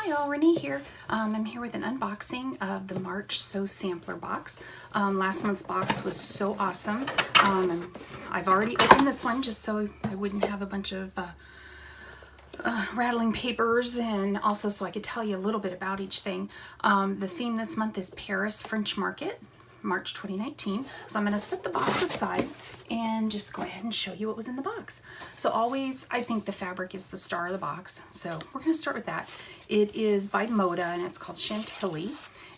Hi all, Renee here. I'm here with an unboxing of the March Sew Sampler box. Last month's box was so awesome. I've already opened this one just so I wouldn't have a bunch of rattling papers, and also so I could tell you a little bit about each thing. The theme this month is Paris French Market, March 2019. So I'm going to set the box aside and just go ahead and show you what was in the box. So always, I think the fabric is the star of the box. So we're going to start with that. It is by Moda and it's called Chantilly.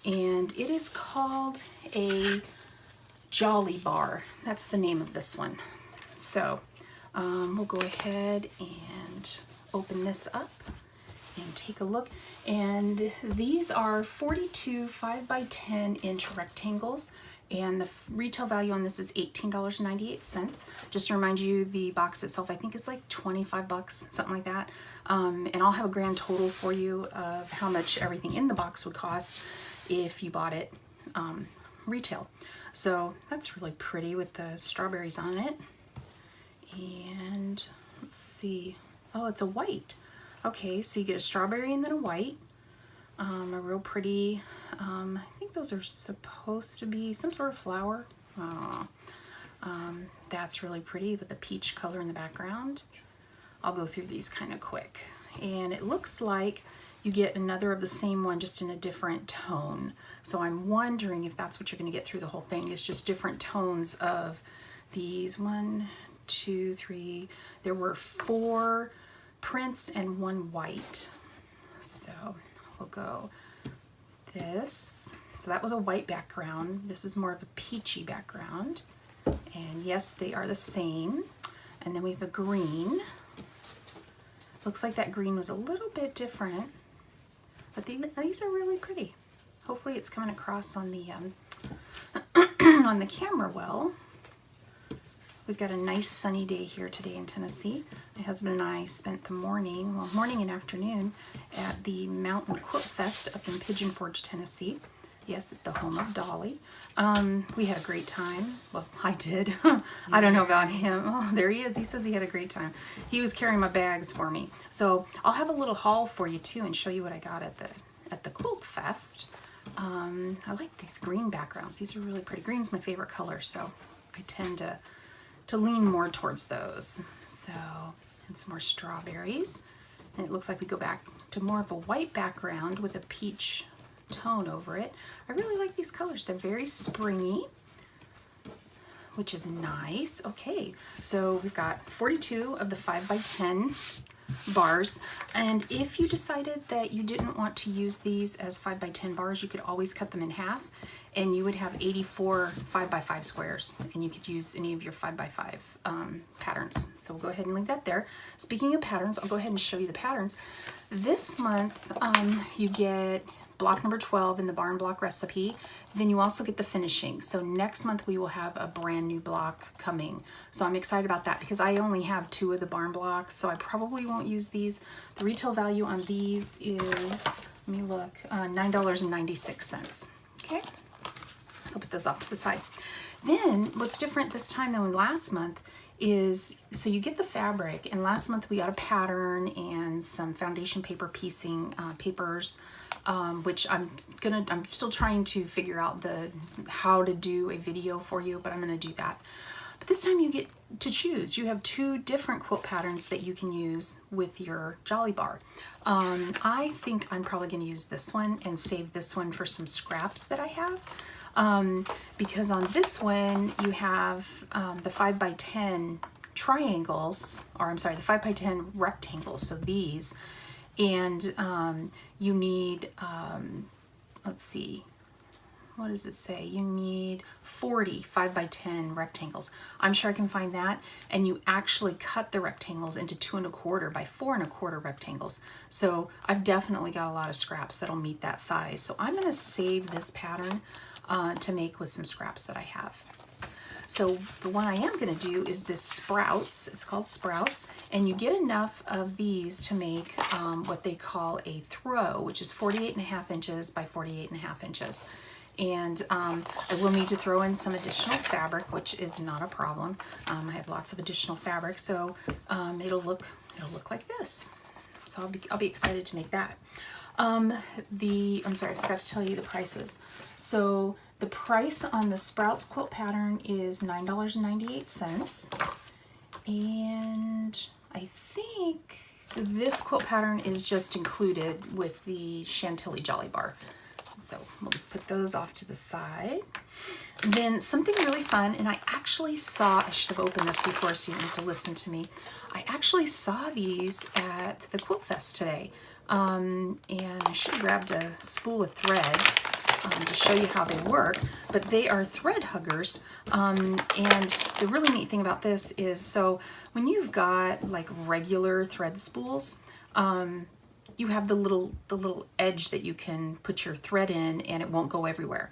And it is called a Jolly Bar. That's the name of this one. So we'll go ahead and open this up and take a look. And these are 42 5x10 inch rectangles, and the retail value on this is $18.98. Just to remind you, the box itself I think is like 25 bucks, something like that. And I'll have a grand total for you of how much everything in the box would cost if you bought it retail. So that's really pretty with the strawberries on it. And let's see, oh, it's a white. Okay, so you get a strawberry and then a white, a real pretty, I think those are supposed to be some sort of flower. That's really pretty with the peach color in the background. I'll go through these kind of quick. And it looks like you get another of the same one, just in a different tone. So I'm wondering if that's what you're gonna get through the whole thing, is just different tones of these. 1, 2, 3, there were 4 prints and 1 white. So we'll go this. So that was a white background. This is more of a peachy background. And yes, they are the same. And then we have a green. Looks like that green was a little bit different, but these are really pretty. Hopefully it's coming across on the on the camera well. We've got a nice sunny day here today in Tennessee. My husband and I spent the morning, well, morning and afternoon at the Mountain Quiltfest up in Pigeon Forge, Tennessee. Yes, at the home of Dolly. We had a great time. Well, I did. I don't know about him. Oh, there he is. He says he had a great time. He was carrying my bags for me. So I'll have a little haul for you too and show you what I got at the Quiltfest. I like these green backgrounds. These are really pretty. Green's my favorite color, so I tend to lean more towards those. So, and some more strawberries. And it looks like we go back to more of a white background with a peach tone over it. I really like these colors. They're very springy, which is nice. Okay, so we've got 42 of the 5x10 bars, and if you decided that you didn't want to use these as 5x10 bars, you could always cut them in half and you would have 84 5x5 squares, and you could use any of your 5x5 patterns. So we'll go ahead and leave that there. Speaking of patterns, I'll go ahead and show you the patterns. This month you get block number 12 in the barn block recipe. Then you also get the finishing. So next month we will have a brand new block coming. So I'm excited about that because I only have 2 of the barn blocks, so I probably won't use these. The retail value on these is, let me look, $9.96. Okay, so I'll put those off to the side. Then what's different this time than last month is, so you get the fabric, and last month we got a pattern and some foundation paper piecing papers, which I'm still trying to figure out how to do a video for you, but I'm gonna do that. But this time you get to choose. You have 2 different quilt patterns that you can use with your Jolly Bar. I think I'm probably gonna use this one and save this one for some scraps that I have. Because on this one you have the 5x10 triangles, or I'm sorry, the 5x10 rectangles, so these, and you need, let's see, what does it say? You need 40 5x10 rectangles. I'm sure I can find that, and you actually cut the rectangles into 2 1/4 by 4 1/4 rectangles. So I've definitely got a lot of scraps that'll meet that size. So I'm gonna save this pattern to make with some scraps that I have. So the one I am going to do is this Sprouts. It's called Sprouts, and you get enough of these to make what they call a throw, which is 48.5 inches by 48.5 inches. And I will need to throw in some additional fabric, which is not a problem. I have lots of additional fabric, so it'll look like this. So I'll be excited to make that. I'm sorry, I forgot to tell you the prices. So the price on the Sprouts quilt pattern is $9.98. And I think this quilt pattern is just included with the Chantilly Jolly Bar. So we'll just put those off to the side. And then something really fun, and I actually saw, I should have opened this before so you didn't have to listen to me. I actually saw these at the Quiltfest today. And I should have grabbed a spool of thread to show you how they work, but they are thread huggers. And the really neat thing about this is, so when you've got like regular thread spools, you have the little edge that you can put your thread in and it won't go everywhere.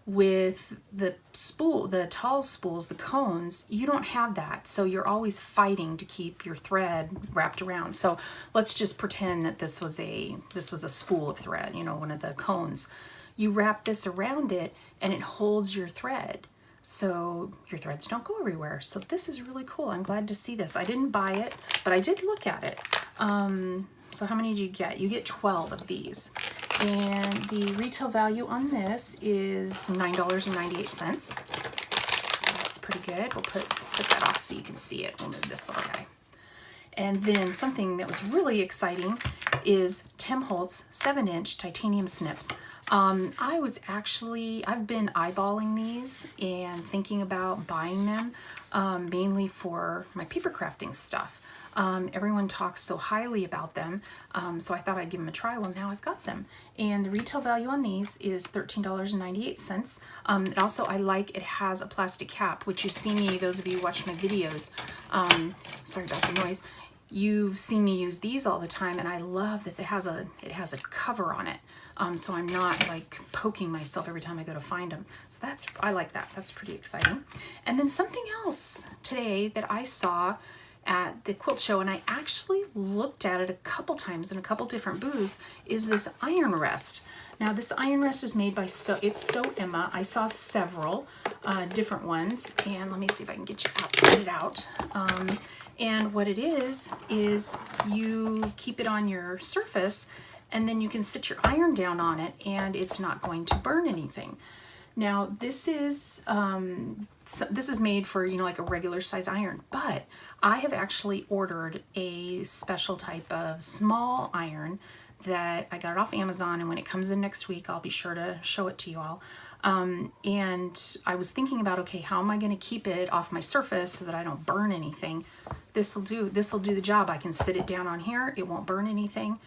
With the spool, the tall spools, the cones, you don't have that. So you're always fighting to keep your thread wrapped around. So let's just pretend that this was a spool of thread, you know, one of the cones. You wrap this around it and it holds your thread. So your threads don't go everywhere. So this is really cool. I'm glad to see this. I didn't buy it, but I did look at it. So how many do you get? You get 12 of these. And the retail value on this is $9.98. So that's pretty good. We'll put that off so you can see it. We'll move this little guy. And then something that was really exciting is Tim Holtz 7-inch titanium snips. I've been eyeballing these and thinking about buying them, mainly for my paper crafting stuff. Everyone talks so highly about them, so I thought I'd give them a try. Well, now I've got them. And the retail value on these is $13.98. It also, it has a plastic cap, which you see me, those of you who watch my videos, sorry about the noise, you've seen me use these all the time, and I love that it has a cover on it. So I'm not like poking myself every time I go to find them. So I like that. That's pretty exciting. And then something else today that I saw at the quilt show, and I actually looked at it a couple times in a couple different booths, is this iron rest. Now this iron rest is made by it's So Emma. I saw several different ones, and let me see if I can get it out. And what it is you keep it on your surface, and then you can sit your iron down on it, and it's not going to burn anything. Now this is made for, you know, like a regular size iron, but I have actually ordered a special type of small iron that I got it off Amazon, and when it comes in next week, I'll be sure to show it to you all. And I was thinking about, okay, how am I going to keep it off my surface so that I don't burn anything? This'll do the job. I can sit it down on here, it won't burn anything.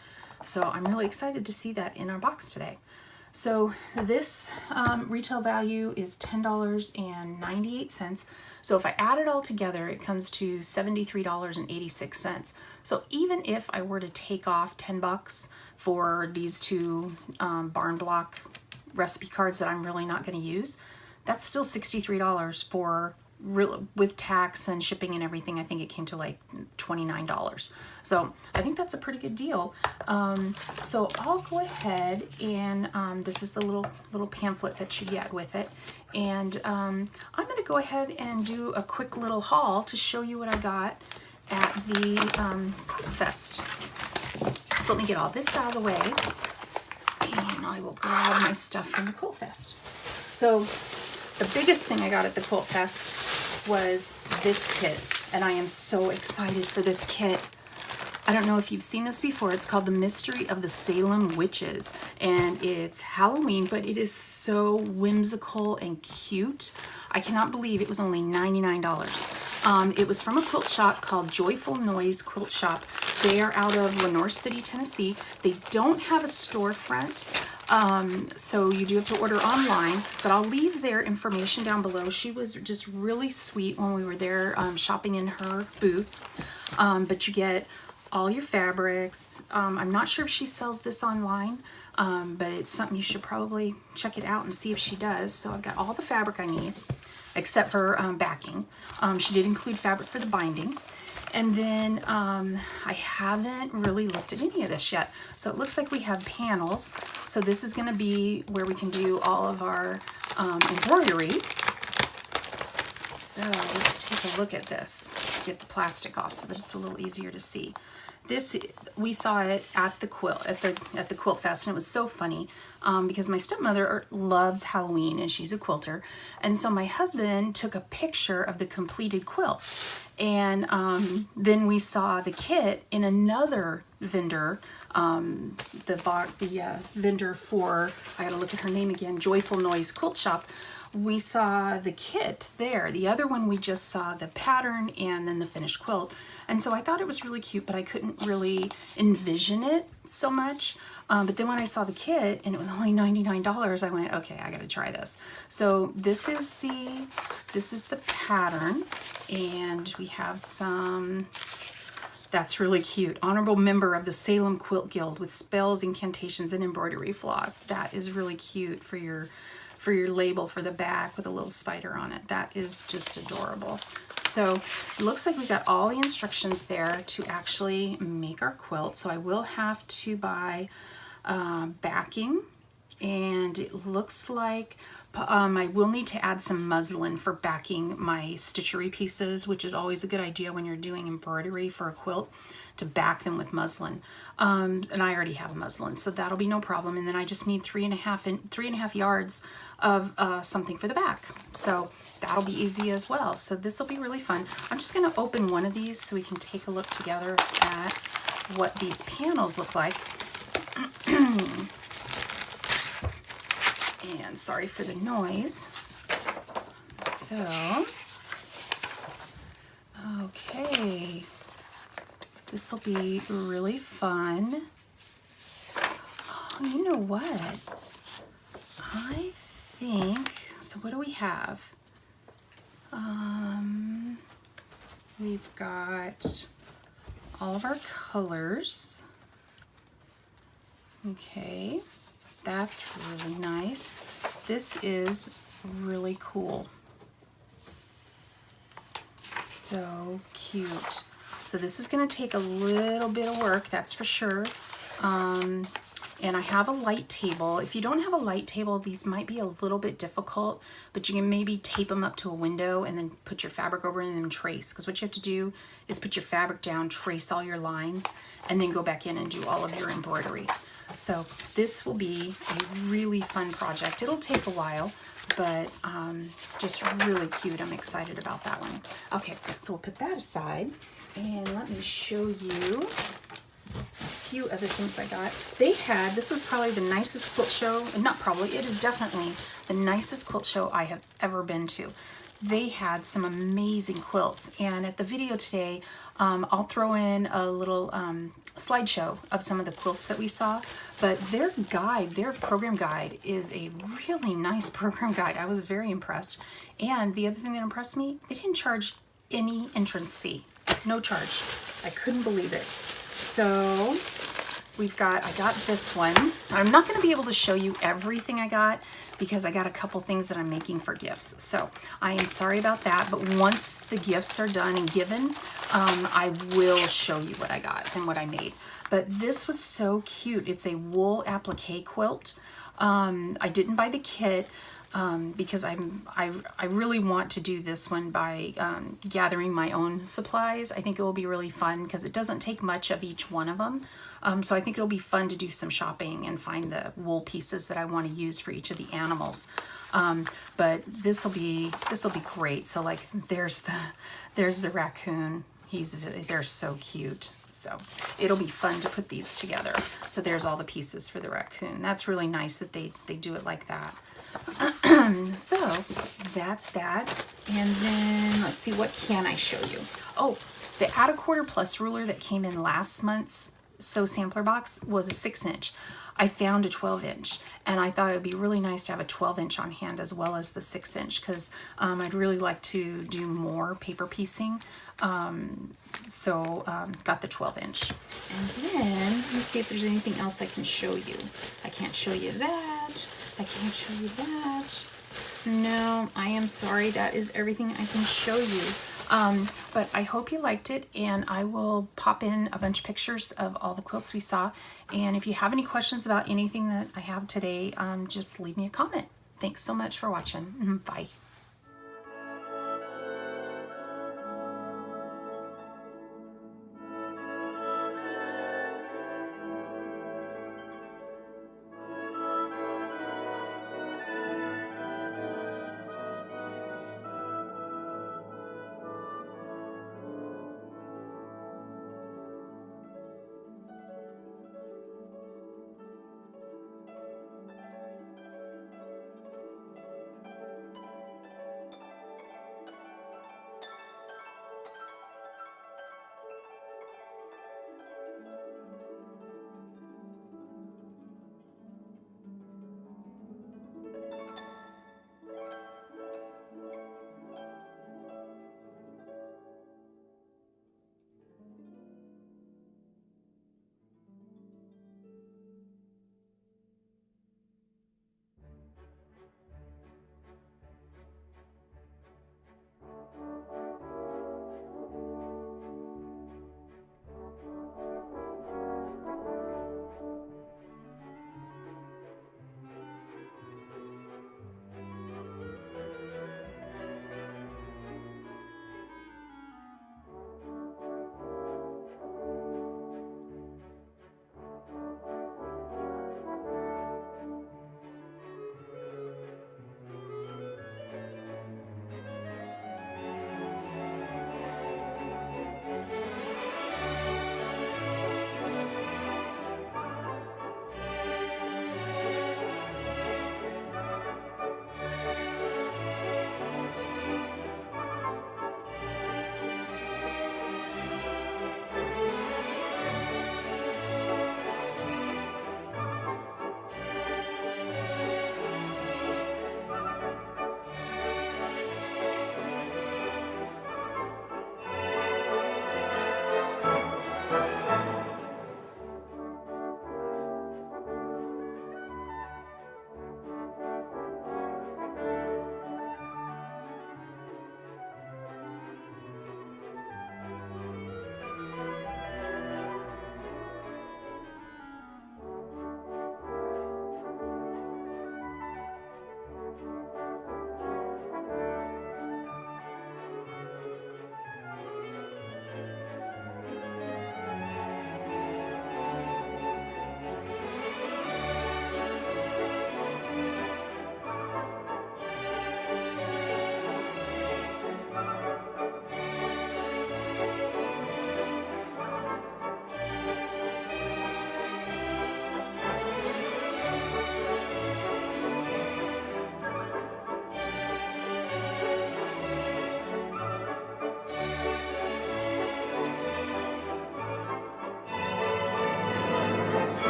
So I'm really excited to see that in our box today. So this retail value is $10.98. So if I add it all together, it comes to $73.86. So even if I were to take off 10 bucks for these two barn block recipe cards that I'm really not going to use, that's still $63 for with tax and shipping and everything. I think it came to like $29. So I think that's a pretty good deal. So I'll go ahead and this is the little pamphlet that you get with it. And I'm going to go ahead and do a quick little haul to show you what I got at the Quiltfest. So let me get all this out of the way, and I will grab my stuff from the Quiltfest. So the biggest thing I got at the Quiltfest was this kit, and I am so excited for this kit. I don't know if you've seen this before. It's called The Mystery of the Salem Witches, and it's Halloween, but it is so whimsical and cute. I cannot believe it was only $99. It was from a quilt shop called Joyful Noise Quilt Shop. They are out of Lenoir City, Tennessee. They don't have a storefront, so you do have to order online, but I'll leave their information down below. She was just really sweet when we were there shopping in her booth. But you get all your fabrics. I'm not sure if she sells this online, but it's something you should probably check it out and see if she does. So I've got all the fabric I need, except for backing. She did include fabric for the binding. And then I haven't really looked at any of this yet. So it looks like we have panels. So this is going to be where we can do all of our embroidery. So let's take a look at this. Get the plastic off so that it's a little easier to see. This, we saw it at the Quiltfest, and it was so funny because my stepmother loves Halloween and she's a quilter, and so my husband took a picture of the completed quilt, and then we saw the kit in another vendor, the vendor for, I gotta look at her name again, Joyful Noise Quilt Shop. We saw the kit there. The other one we just saw the pattern and then the finished quilt. And so I thought it was really cute, but I couldn't really envision it so much. But then when I saw the kit and it was only $99, I went, okay, I gotta try this. So this is the pattern, and we have some, that's really cute. Honorable member of the Salem Quilt Guild with spells, incantations, and embroidery floss. That is really cute for your label for the back with a little spider on it. That is just adorable. So it looks like we got all the instructions there to actually make our quilt. So I will have to buy backing, and it looks like I will need to add some muslin for backing my stitchery pieces, which is always a good idea when you're doing embroidery for a quilt, to back them with muslin. And I already have a muslin, so that'll be no problem. And then I just need 3.5 yards of something for the back. So that'll be easy as well. So this will be really fun. I'm just gonna open one of these so we can take a look together at what these panels look like. And sorry for the noise. So, okay. This will be really fun. Oh, you know what? I think, so what do we have? We've got all of our colors. Okay, that's really nice. This is really cool. So cute. So this is going to take a little bit of work, that's for sure. And I have a light table. If you don't have a light table, these might be a little bit difficult, but you can maybe tape them up to a window and then put your fabric over and then trace. Because what you have to do is put your fabric down, trace all your lines, and then go back in and do all of your embroidery. So this will be a really fun project. It'll take a while, but just really cute. I'm excited about that one. Okay, so we'll put that aside. And let me show you a few other things I got. They had, this was probably the nicest quilt show, not probably, it is definitely the nicest quilt show I have ever been to. They had some amazing quilts, and at the video today, I'll throw in a little slideshow of some of the quilts that we saw, but their guide, their program guide, is a really nice program guide. I was very impressed. And the other thing that impressed me, they didn't charge any entrance fee. No charge. I couldn't believe it. So we've got, I got this one. I'm not going to be able to show you everything I got because I got a couple things that I'm making for gifts. So I am sorry about that, but once the gifts are done and given, I will show you what I got and what I made. But this was so cute. It's a wool applique quilt. I didn't buy the kit. Because I really want to do this one by gathering my own supplies. I think it will be really fun because it doesn't take much of each one of them. So I think it'll be fun to do some shopping and find the wool pieces that I want to use for each of the animals. But this will be great. So like there's the raccoon. They're so cute. So it'll be fun to put these together. So there's all the pieces for the raccoon. That's really nice that they do it like that. So that's that. And then let's see, what can I show you? Oh, the Add a Quarter Plus ruler that came in last month's Sew Sampler box was a 6-inch. I found a 12-inch, and I thought it would be really nice to have a 12-inch on hand as well as the 6-inch because I'd really like to do more paper piecing. So got the 12-inch. And then let me see if there's anything else I can show you. I can't show you that. I can't show you that. No, I am sorry. That is everything I can show you. But I hope you liked it, and I will pop in a bunch of pictures of all the quilts we saw. And if you have any questions about anything that I have today, just leave me a comment. Thanks so much for watching. Bye.